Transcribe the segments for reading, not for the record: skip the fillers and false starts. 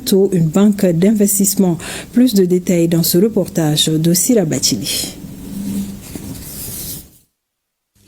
bientôt une banque d'investissement. Plus de détails dans ce reportage de Sira Batili.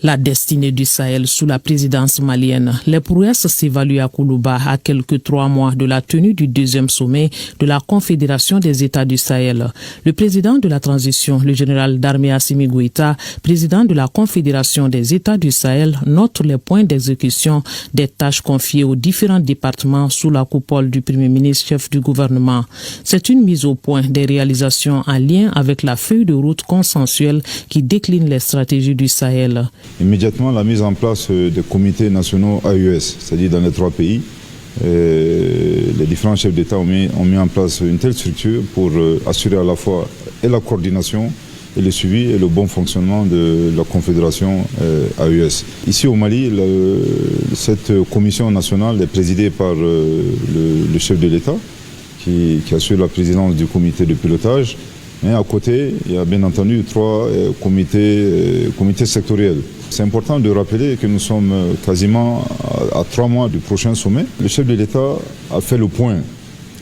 La destinée du Sahel sous la présidence malienne. Les prouesses s'évaluent à Koulouba à quelques 3 mois de la tenue du 2e sommet de la Confédération des États du Sahel. Le président de la transition, le général d'armée Assimi Goïta, président de la Confédération des États du Sahel, note les points d'exécution des tâches confiées aux différents départements sous la coupole du Premier ministre chef du gouvernement. C'est une mise au point des réalisations en lien avec la feuille de route consensuelle qui décline les stratégies du Sahel. Immédiatement, la mise en place des comités nationaux AES, c'est-à-dire dans les 3 pays. Les différents chefs d'État ont mis en place une telle structure pour assurer à la fois et la coordination et le suivi et le bon fonctionnement de la Confédération AES. Ici au Mali, cette commission nationale est présidée par le chef de l'État qui assure la présidence du comité de pilotage. Mais à côté, il y a bien entendu 3 comités sectoriels. C'est important de rappeler que nous sommes quasiment à 3 mois du prochain sommet. Le chef de l'État a fait le point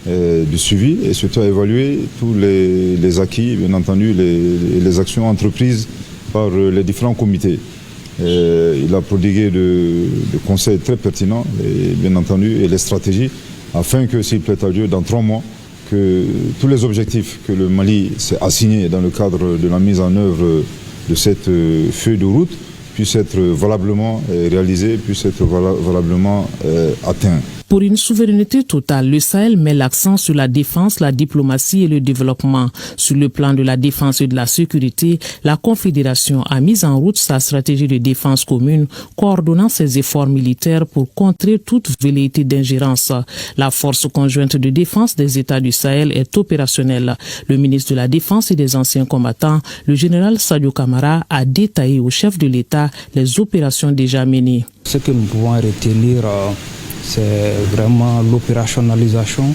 du suivi et surtout a évalué tous les acquis, bien entendu, les actions entreprises par les différents comités. Il a prodigué de conseils très pertinents, et bien entendu, et les stratégies, afin que, s'il plaît à Dieu, dans 3 mois, que tous les objectifs que le Mali s'est assigné dans le cadre de la mise en œuvre de cette feuille de route puissent être valablement réalisés, puissent être valablement atteints. Pour une souveraineté totale, le Sahel met l'accent sur la défense, la diplomatie et le développement. Sur le plan de la défense et de la sécurité, la Confédération a mis en route sa stratégie de défense commune, coordonnant ses efforts militaires pour contrer toute velléité d'ingérence. La force conjointe de défense des États du Sahel est opérationnelle. Le ministre de la Défense et des anciens combattants, le général Sadio Kamara, a détaillé au chef de l'État les opérations déjà menées. Ce que nous pouvons retenir, c'est vraiment l'opérationnalisation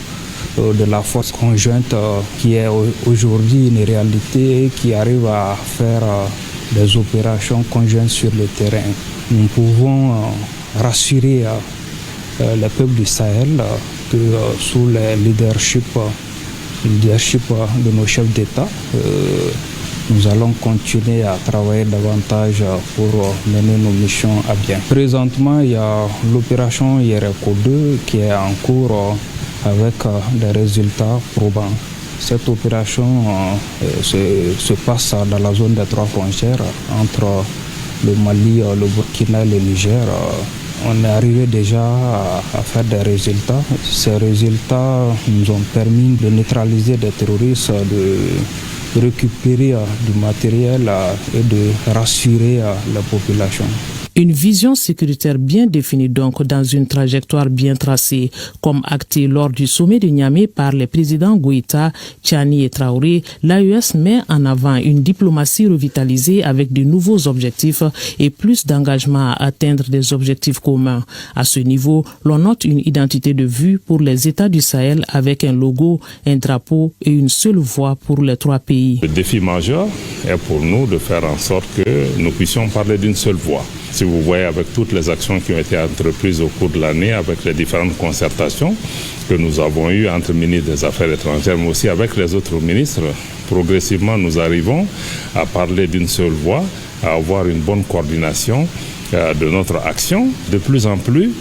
de la force conjointe qui est aujourd'hui une réalité et qui arrive à faire des opérations conjointes sur le terrain. Nous pouvons rassurer les peuples du Sahel que sous le leadership de nos chefs d'État, nous allons continuer à travailler davantage pour mener nos missions à bien. Présentement, il y a l'opération IRECO 2 qui est en cours avec des résultats probants. Cette opération se passe dans la zone des 3 frontières entre le Mali, le Burkina et le Niger. On est arrivé déjà à faire des résultats. Ces résultats nous ont permis de neutraliser des terroristes, de récupérer du matériel et de rassurer la population. Une vision sécuritaire bien définie donc dans une trajectoire bien tracée, comme acté lors du sommet de Niamey par les présidents Goïta, Tchani et Traoré. L'AES met en avant une diplomatie revitalisée avec de nouveaux objectifs et plus d'engagement à atteindre des objectifs communs. À ce niveau, l'on note une identité de vue pour les États du Sahel avec un logo, un drapeau et une seule voix pour les 3 pays. Le défi majeur est pour nous de faire en sorte que nous puissions parler d'une seule voix. Si vous voyez avec toutes les actions qui ont été entreprises au cours de l'année, avec les différentes concertations que nous avons eues entre ministres des Affaires étrangères, mais aussi avec les autres ministres, progressivement nous arrivons à parler d'une seule voix, à avoir une bonne coordination de notre action. De plus en plus,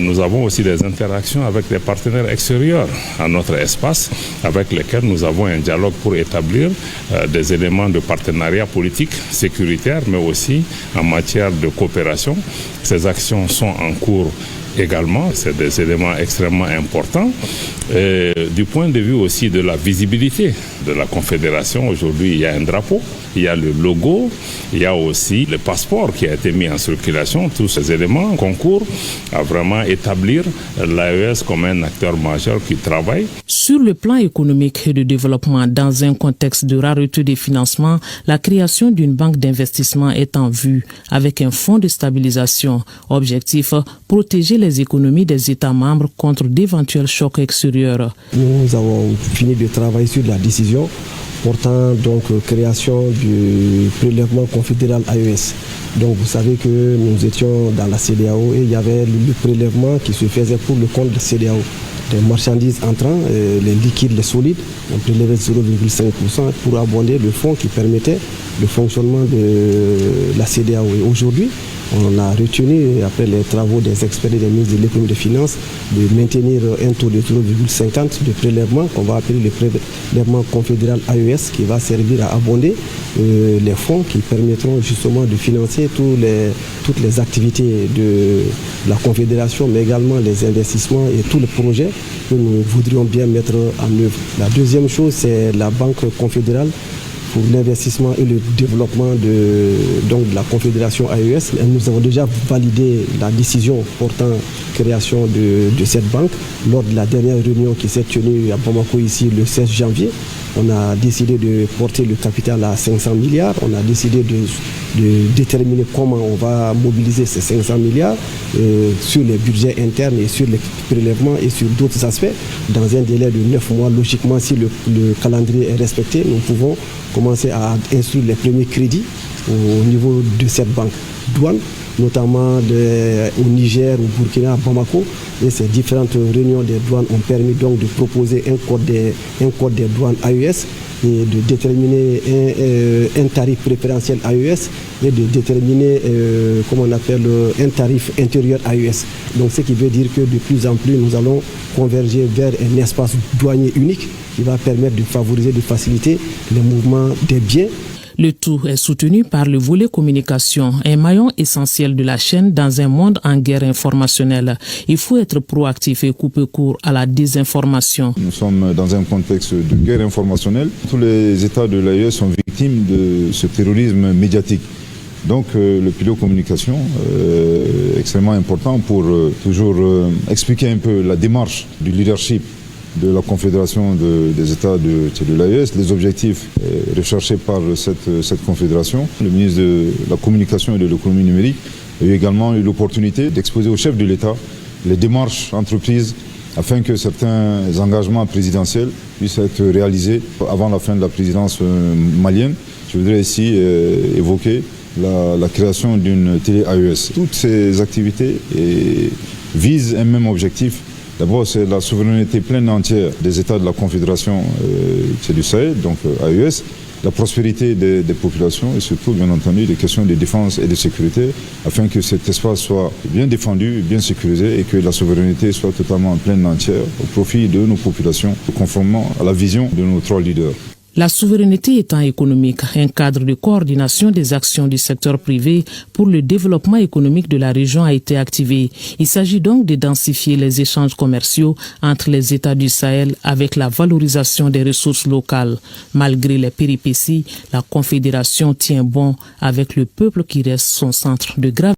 nous avons aussi des interactions avec des partenaires extérieurs à notre espace, avec lesquels nous avons un dialogue pour établir des éléments de partenariat politique, sécuritaire, mais aussi en matière de coopération. Ces actions sont en cours également, c'est des éléments extrêmement importants. Et du point de vue aussi de la visibilité de la Confédération, aujourd'hui il y a un drapeau, il y a le logo, il y a aussi le passeport qui a été mis en circulation. Tous ces éléments concourent à vraiment établir l'AES comme un acteur majeur qui travaille. Sur le plan économique et de développement, dans un contexte de rareté des financements, la création d'une banque d'investissement est en vue avec un fonds de stabilisation. Objectif, protéger les économies des États membres contre d'éventuels chocs extérieurs. Nous avons fini de travailler sur la décision portant donc création du prélèvement confédéral AES. Donc vous savez que nous étions dans la CEDEAO et il y avait le prélèvement qui se faisait pour le compte de la CEDEAO. Des marchandises entrant, les liquides, les solides, on prélevait 0,5% pour abonder le fonds qui permettait le fonctionnement de la CEDEAO. Et aujourd'hui, on a retenu, après les travaux des experts et des ministres de l'économie et des finances, de maintenir un taux de 0,50 de prélèvement qu'on va appeler le prélèvement confédéral AES qui va servir à abonder les fonds qui permettront justement de financer toutes les activités de la Confédération, mais également les investissements et tous les projets que nous voudrions bien mettre en œuvre. La deuxième chose, c'est la Banque confédérale pour l'investissement et le développement de la Confédération AES. Nous avons déjà validé la décision portant création de cette banque lors de la dernière réunion qui s'est tenue à Bamako ici le 16 janvier. On a décidé de porter le capital à 500 milliards. On a décidé de déterminer comment on va mobiliser ces 500 milliards sur les budgets internes et sur les prélèvements et sur d'autres aspects. Dans un délai de 9 mois, logiquement, si le calendrier est respecté, nous pouvons commencer à instruire les premiers crédits au niveau de cette banque douane, notamment au Niger, au Burkina, à Bamako. Et ces différentes réunions des douanes ont permis donc de proposer un code des douanes AES et de déterminer un tarif préférentiel AES et de déterminer un tarif intérieur AES. Donc ce qui veut dire que de plus en plus nous allons converger vers un espace douanier unique qui va permettre de favoriser, de faciliter le mouvement des biens. Le tout est soutenu par le volet communication, un maillon essentiel de la chaîne dans un monde en guerre informationnelle. Il faut être proactif et couper court à la désinformation. Nous sommes dans un contexte de guerre informationnelle. Tous les États de l'AES sont victimes de ce terrorisme médiatique. Donc le pilier communication est extrêmement important pour toujours expliquer un peu la démarche du leadership de la Confédération des États de l'AES, les objectifs recherchés par cette confédération. Le ministre de la Communication et de l'économie numérique a eu également eu l'opportunité d'exposer au chef de l'État les démarches entreprises afin que certains engagements présidentiels puissent être réalisés avant la fin de la présidence malienne. Je voudrais ici évoquer la création d'une télé AES. Toutes ces activités visent un même objectif. D'abord, c'est la souveraineté pleine et entière des États de la Confédération du Sahel, donc AES, la prospérité des populations et surtout, bien entendu, des questions de défense et de sécurité afin que cet espace soit bien défendu, bien sécurisé et que la souveraineté soit totalement pleine et entière au profit de nos populations, conformément à la vision de nos trois leaders. La souveraineté étant économique, un cadre de coordination des actions du secteur privé pour le développement économique de la région a été activé. Il s'agit donc de densifier les échanges commerciaux entre les États du Sahel avec la valorisation des ressources locales. Malgré les péripéties, la Confédération tient bon avec le peuple qui reste son centre de gravité.